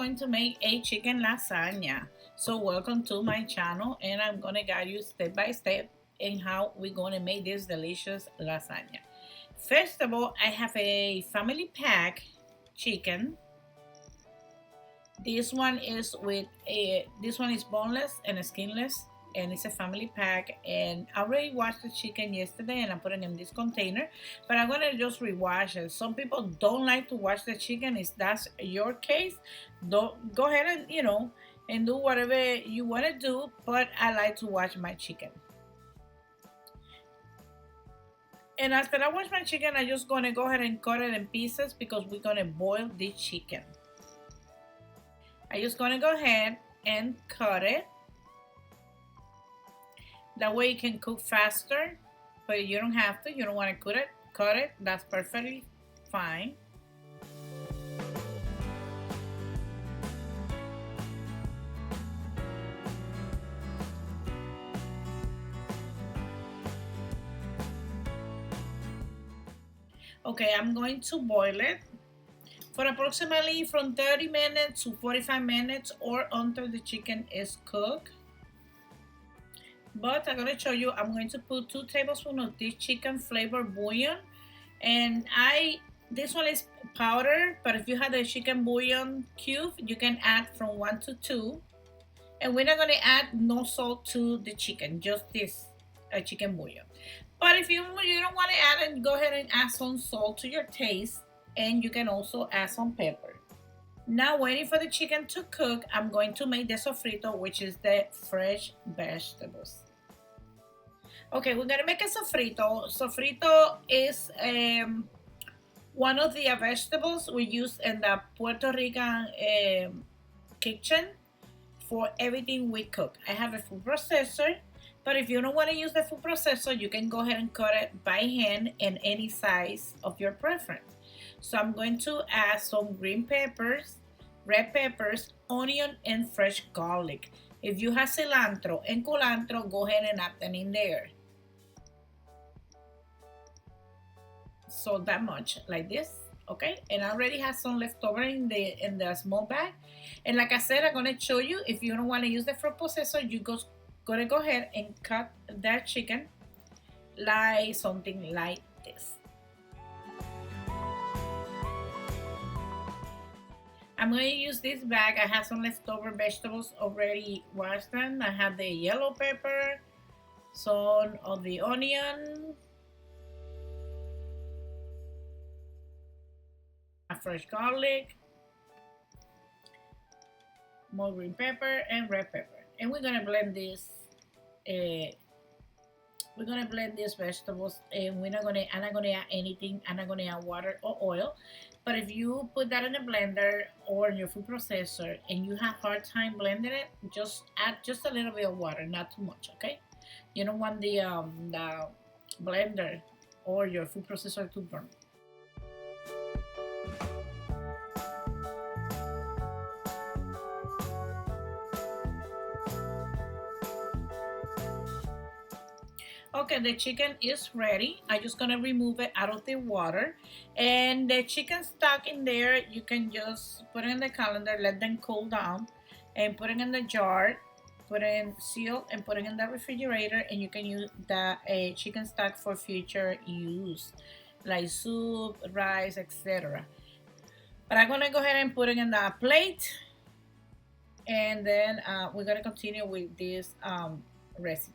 going to make a chicken lasagna. So welcome to my channel, and I'm going to guide you step by step in how we're going to make this delicious lasagna. First of all, I have a family pack chicken. This one is boneless and skinless, and it's a family pack. And I already washed the chicken yesterday, and I put it in this container. But I'm gonna just rewash it. Some people don't like to wash the chicken. If that's your case, don't go ahead and and do whatever you want to do. But I like to wash my chicken. And after I wash my chicken, I'm just gonna go ahead and cut it in pieces because we're gonna boil the chicken. I'm just gonna go ahead and cut it. That way you can cook faster, but you don't have to. You don't want to cut it. That's perfectly fine. Okay, I'm going to boil it for approximately from 30 minutes to 45 minutes or until the chicken is cooked. But I'm going to show you, I'm going to put 2 tablespoons of this chicken flavor bouillon. And this one is powder, but if you have the chicken bouillon cube, you can add from 1 to 2. And we're not going to add no salt to the chicken, just this chicken bouillon. But if you don't want to add it, go ahead and add some salt to your taste, and you can also add some pepper. Now, waiting for the chicken to cook, I'm going to make the sofrito, which is the fresh vegetables. Okay, we're gonna make a sofrito. Sofrito is one of the vegetables we use in the Puerto Rican kitchen for everything we cook. I have a food processor, but if you don't want to use the food processor, you can go ahead and cut it by hand in any size of your preference. So I'm going to add some green peppers, red peppers, onion, and fresh garlic. If you have cilantro and culantro, go ahead and add them in there. So that much, like this, okay? And I already have some leftover in the small bag. And like I said, I'm gonna show you, if you don't want to use the food processor, you gonna go ahead and cut that chicken like something like this. I'm going to use this bag. I have some leftover vegetables already washed them. I have the yellow pepper, some of the onion, a fresh garlic, more green pepper, and red pepper. And we're going to blend this. We're gonna blend these vegetables, and I'm not gonna add anything. I'm not gonna add water or oil. But if you put that in a blender or in your food processor and you have hard time blending it, just add just a little bit of water, not too much, okay? You don't want the blender or your food processor to burn. Okay, the chicken is ready. I'm just gonna remove it out of the water. And the chicken stock in there, you can just put it in the colander, let them cool down, and put it in the jar, put it in seal, and put it in the refrigerator. And you can use the chicken stock for future use, like soup, rice, etc. But I'm gonna go ahead and put it in the plate, and then we're gonna continue with this recipe.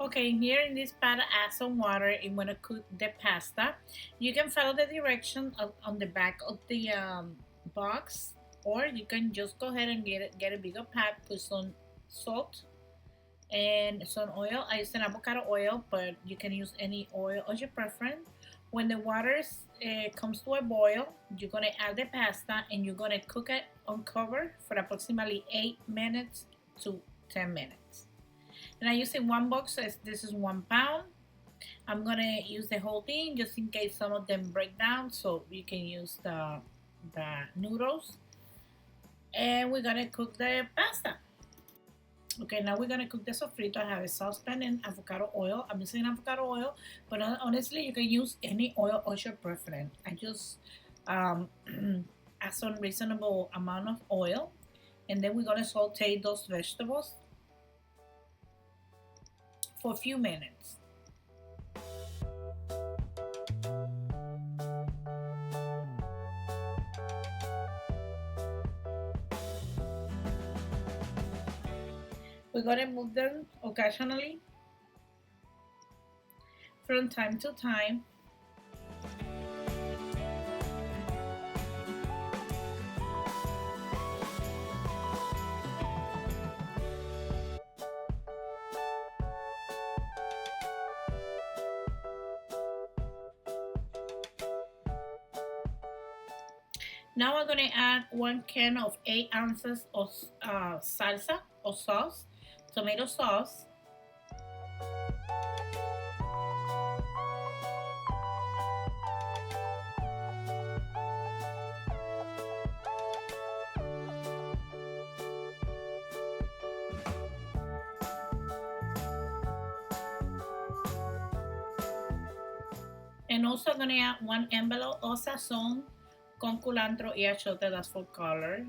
Okay, here in this pot, add some water. I'm gonna cook the pasta. You can follow the direction on the back of the box, or you can just go ahead and get a bigger pot, put some salt and some oil. I use an avocado oil, but you can use any oil of your preference. When the water comes to a boil, you're gonna add the pasta and you're gonna cook it on cover for approximately 8 minutes to 10 minutes. And I'm using one box, as this is 1 pound. I'm gonna use the whole thing just in case some of them break down, so you can use the noodles. And we're gonna cook the pasta. Okay, now we're gonna cook the sofrito. I have a saucepan and avocado oil. I'm using avocado oil, but honestly, you can use any oil of your preference. I just um, add some reasonable amount of oil, and then we're gonna saute those vegetables for a few minutes. We're gonna move them occasionally from time to time. Now we're gonna add 1 can of 8 ounces of salsa or sauce, tomato sauce. And also gonna add 1 envelope of sazon con culantro y achote, that's for color.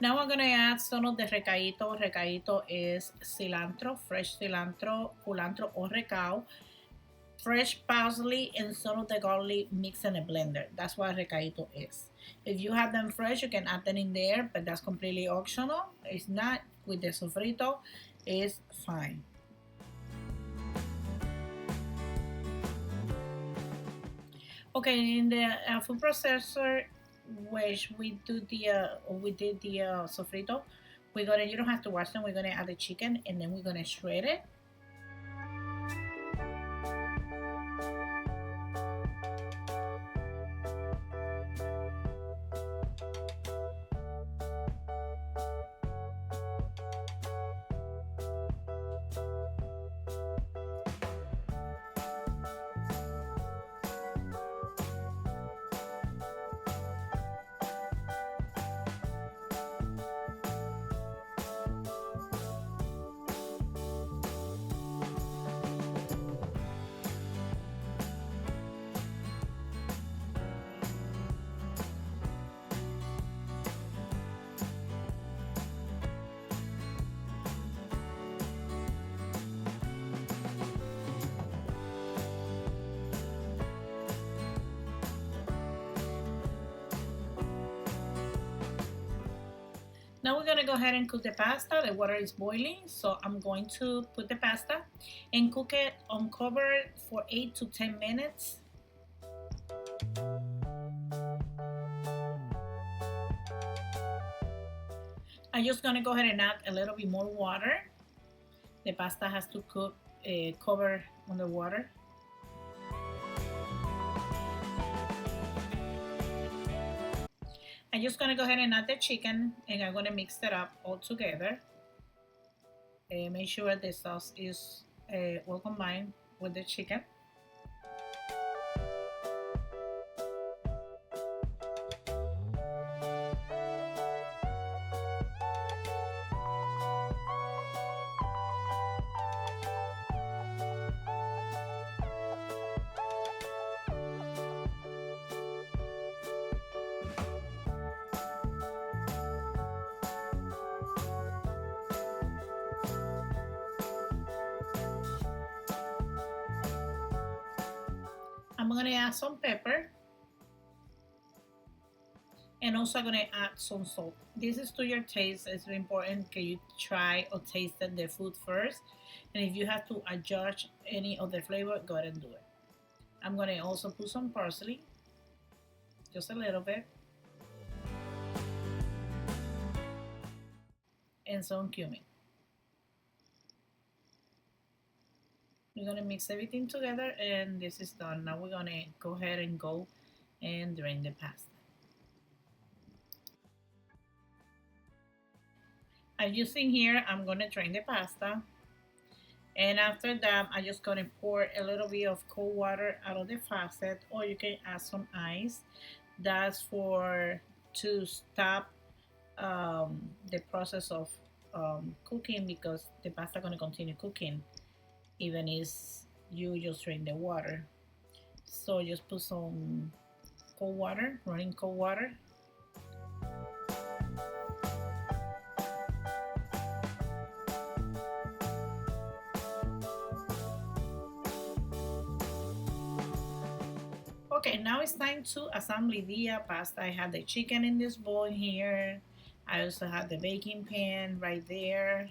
Now I'm gonna add some of the recaito. Recaito is cilantro, fresh cilantro, culantro or recao, fresh parsley, and some of the garlic mixed in a blender. That's what recaito is. If you have them fresh, you can add them in there, but that's completely optional. It's not with the sofrito, it's fine. Okay, in the food processor, which we did the sofrito, we're gonna you don't have to wash them. We're gonna add the chicken and then we're gonna shred it. Now we're gonna go ahead and cook the pasta. The water is boiling, so I'm going to put the pasta and cook it uncovered for 8 to 10 minutes. I'm just gonna go ahead and add a little bit more water. The pasta has to cook cover on the water. I'm just gonna go ahead and add the chicken and I'm gonna mix it up all together. Make sure the sauce is well combined with the chicken. I'm gonna add some pepper and also I'm gonna add some salt. This is to your taste. It's important that you try or taste the food first, and if you have to adjust any of the flavor, go ahead and do it. I'm gonna also put some parsley, just a little bit, and some cumin. We're gonna mix everything together and this is done. Now we're gonna go ahead and go and drain the pasta. As you see here, I'm gonna drain the pasta. And after that, I'm just gonna pour a little bit of cold water out of the faucet, or you can add some ice. That's for to stop the process of cooking, because the pasta gonna continue cooking even if you just drain the water. So just put some cold water, running cold water. Okay, now it's time to assemble the pasta. I have the chicken in this bowl here. I also have the baking pan right there.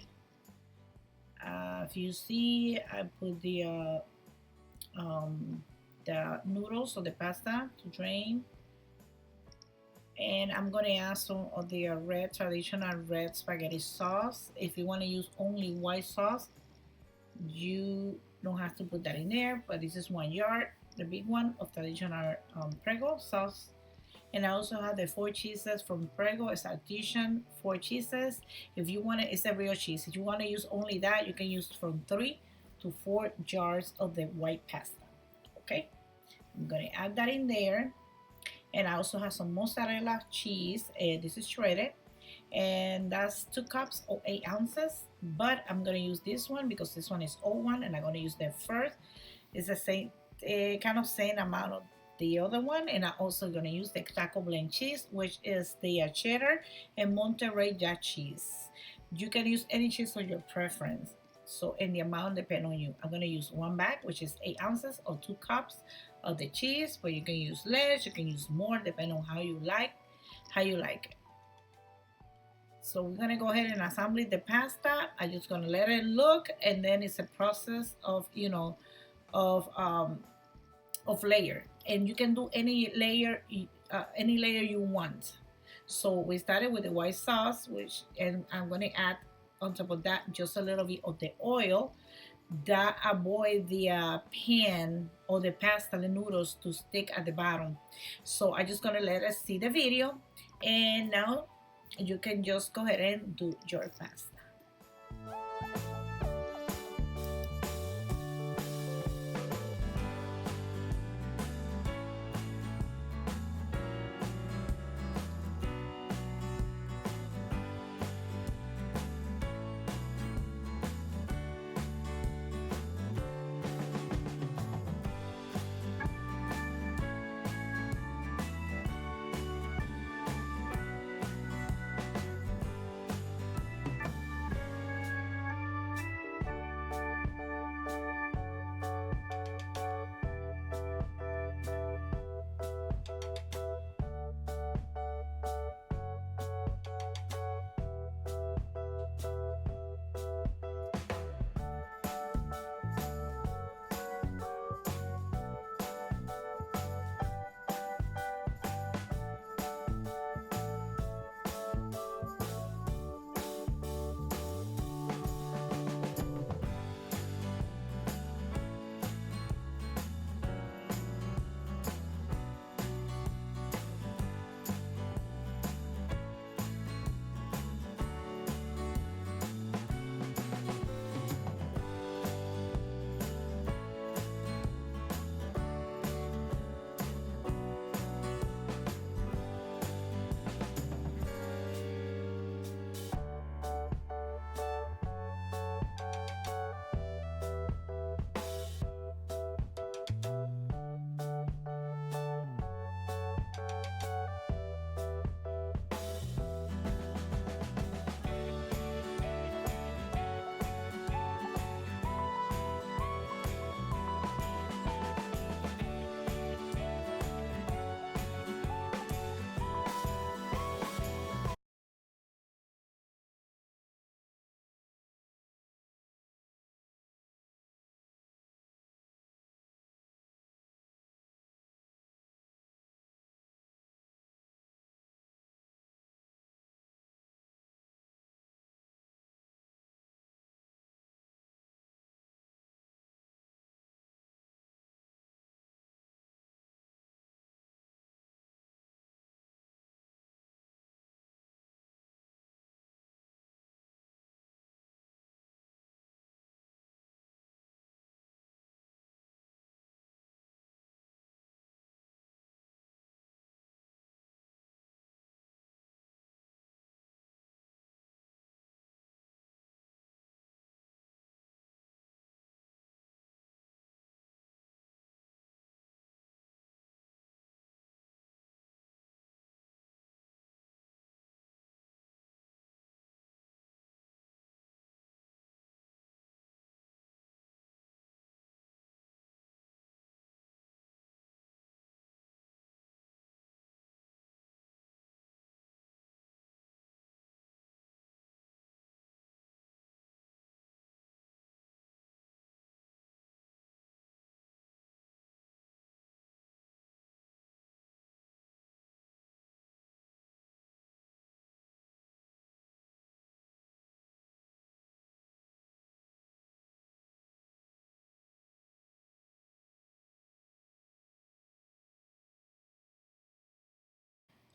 If you see, I put um, the noodles or the pasta to drain. And I'm gonna add some of the red, traditional red spaghetti sauce. If you want to use only white sauce, you don't have to put that in there, but this is 1 yard, the big one of traditional Prego sauce. And I also have the 4 cheeses from Prego. It's addition 4 cheeses. If you want it, it's a real cheese. If you want to use only that, you can use from 3 to 4 jars of the white pasta. Okay, I'm gonna add that in there. And I also have some mozzarella cheese. This is shredded, and that's 2 cups or 8 ounces. But I'm gonna use this one because this one is old one, and I'm gonna use the first. It's the same, kind of same amount of the other one. And I'm also gonna use the taco blend cheese, which is the cheddar and Monterey Jack cheese. You can use any cheese of your preference. So, in the amount depend on you. I'm gonna use 1 bag, which is 8 ounces, or 2 cups of the cheese. But you can use less, you can use more, depending on how you like it. So we're gonna go ahead and assemble the pasta. I'm just gonna let it look, and then it's a process of of layer, and you can do any layer you want. So we started with the white sauce, and I'm gonna add on top of that just a little bit of the oil that avoid the pan or the pasta, the noodles to stick at the bottom. So I just gonna let us see the video, and now you can just go ahead and do your pasta.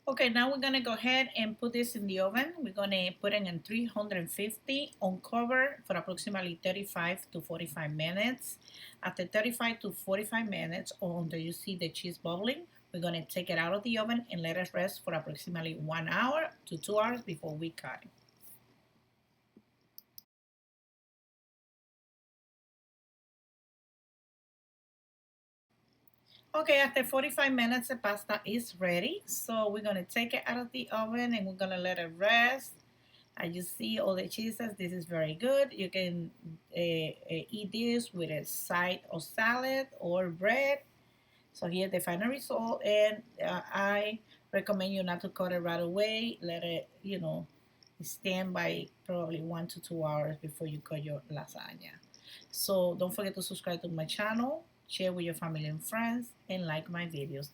Okay, now we're gonna go ahead and put this in the oven. We're gonna put it in 350 on cover for approximately 35 to 45 minutes. After 35 to 45 minutes, or until you see the cheese bubbling, we're gonna take it out of the oven and let it rest for approximately 1 hour to 2 hours before we cut it. Okay, after 45 minutes, the pasta is ready. So we're gonna take it out of the oven and we're gonna let it rest. As you see all the cheeses, this is very good. You can eat this with a side of salad or bread. So here's the final result, and I recommend you not to cut it right away. Let it, stand by probably 1 to 2 hours before you cut your lasagna. So don't forget to subscribe to my channel, share with your family and friends, and like my videos.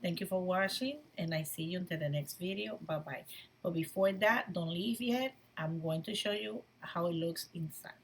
Thank you for watching, and I see you until the next video. Bye bye. But before that, don't leave yet. I'm going to show you how it looks inside.